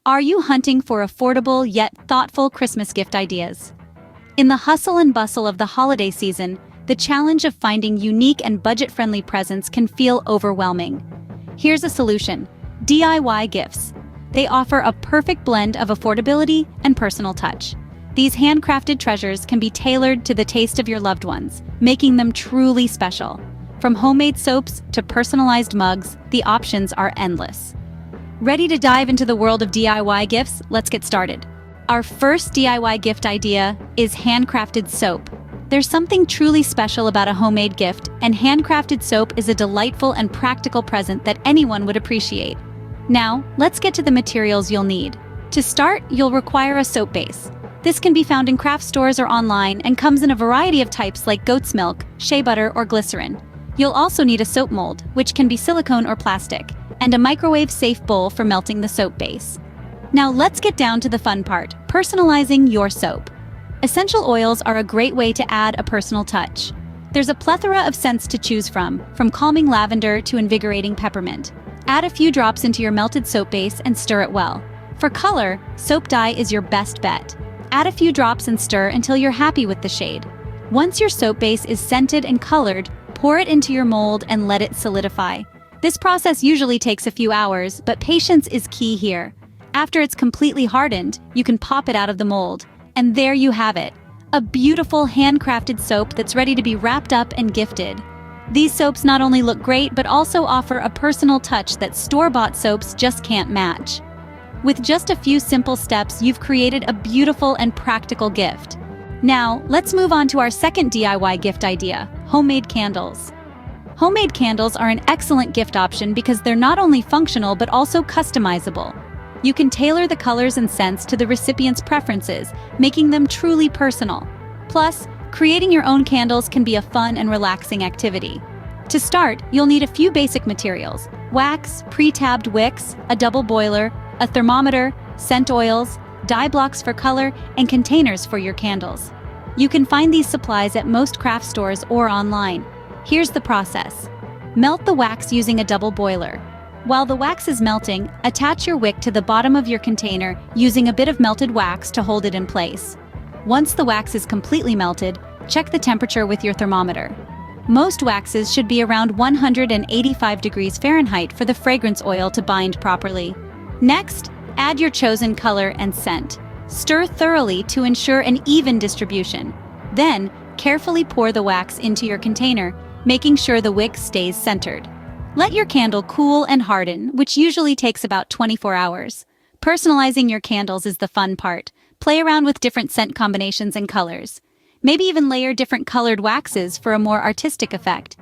Are you hunting for affordable yet thoughtful Christmas gift ideas? In the hustle and bustle of the holiday season, the challenge of finding unique and budget-friendly presents can feel overwhelming. Here's a solution: DIY gifts. They offer a perfect blend of affordability and personal touch. These handcrafted treasures can be tailored to the taste of your loved ones, making them truly special. From homemade soaps to personalized mugs, the options are endless. Ready to dive into the world of DIY gifts? Let's get started. Our first DIY gift idea is handcrafted soap. There's something truly special about a homemade gift, and handcrafted soap is a delightful and practical present that anyone would appreciate. Now, let's get to the materials you'll need. To start, you'll require a soap base. This can be found in craft stores or online and comes in a variety of types like goat's milk, shea butter, or glycerin. You'll also need a soap mold, which can be silicone or plastic, and a microwave-safe bowl for melting the soap base. Now let's get down to the fun part: personalizing your soap. Essential oils are a great way to add a personal touch. There's a plethora of scents to choose from calming lavender to invigorating peppermint. Add a few drops into your melted soap base and stir it well. For color, soap dye is your best bet. Add a few drops and stir until you're happy with the shade. Once your soap base is scented and colored, pour it into your mold and let it solidify. This process usually takes a few hours, but patience is key here. After it's completely hardened, you can pop it out of the mold. And there you have it, a beautiful handcrafted soap that's ready to be wrapped up and gifted. These soaps not only look great, but also offer a personal touch that store-bought soaps just can't match. With just a few simple steps, you've created a beautiful and practical gift. Now, let's move on to our second DIY gift idea: homemade candles. Homemade candles are an excellent gift option because they're not only functional but also customizable. You can tailor the colors and scents to the recipient's preferences, making them truly personal. Plus, creating your own candles can be a fun and relaxing activity. To start, you'll need a few basic materials: wax, pre-tabbed wicks, a double boiler, a thermometer, scent oils, dye blocks for color, and containers for your candles. You can find these supplies at most craft stores or online. Here's the process. Melt the wax using a double boiler. While the wax is melting, attach your wick to the bottom of your container using a bit of melted wax to hold it in place. Once the wax is completely melted, check the temperature with your thermometer. Most waxes should be around 185 degrees Fahrenheit for the fragrance oil to bind properly. Next, add your chosen color and scent. Stir thoroughly to ensure an even distribution. Then, carefully pour the wax into your container, making sure the wick stays centered. Let your candle cool and harden, which usually takes about 24 hours. Personalizing your candles is the fun part. Play around with different scent combinations and colors. Maybe even layer different colored waxes for a more artistic effect.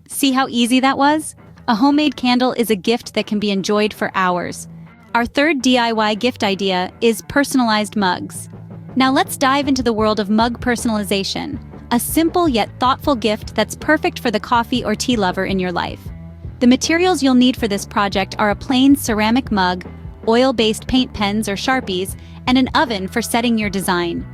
See how easy that was? A homemade candle is a gift that can be enjoyed for hours. Our third DIY gift idea is personalized mugs. Now let's dive into the world of mug personalization, a simple yet thoughtful gift that's perfect for the coffee or tea lover in your life. The materials you'll need for this project are a plain ceramic mug, oil-based paint pens or Sharpies, and an oven for setting your design.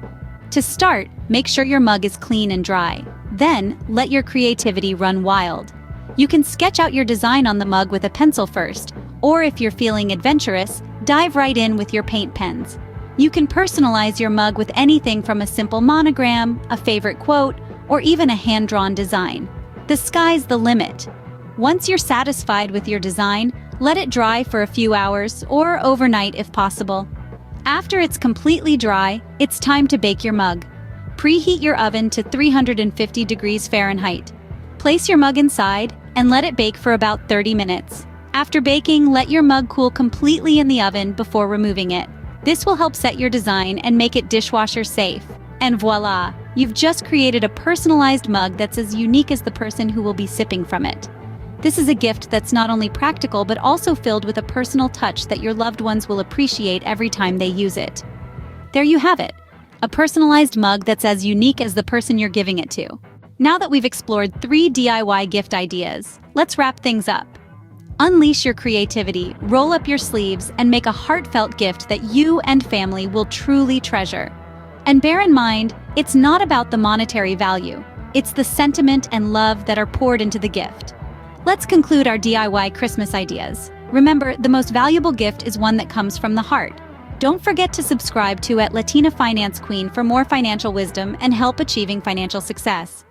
To start, make sure your mug is clean and dry. Then, let your creativity run wild. You can sketch out your design on the mug with a pencil first, or if you're feeling adventurous, dive right in with your paint pens. You can personalize your mug with anything from a simple monogram, a favorite quote, or even a hand-drawn design. The sky's the limit. Once you're satisfied with your design, let it dry for a few hours or overnight if possible. After it's completely dry, it's time to bake your mug. Preheat your oven to 350 degrees Fahrenheit. Place your mug inside and let it bake for about 30 minutes. After baking, let your mug cool completely in the oven before removing it. This will help set your design and make it dishwasher safe. And voila! You've just created a personalized mug that's as unique as the person who will be sipping from it. This is a gift that's not only practical but also filled with a personal touch that your loved ones will appreciate every time they use it. There you have it, a personalized mug that's as unique as the person you're giving it to. Now that we've explored 3 DIY gift ideas, let's wrap things up. Unleash your creativity, roll up your sleeves, and make a heartfelt gift that you and family will truly treasure. And bear in mind, it's not about the monetary value. It's the sentiment and love that are poured into the gift. Let's conclude our DIY Christmas ideas. Remember, the most valuable gift is one that comes from the heart. Don't forget to subscribe to @Latina Finance Queen for more financial wisdom and help achieving financial success.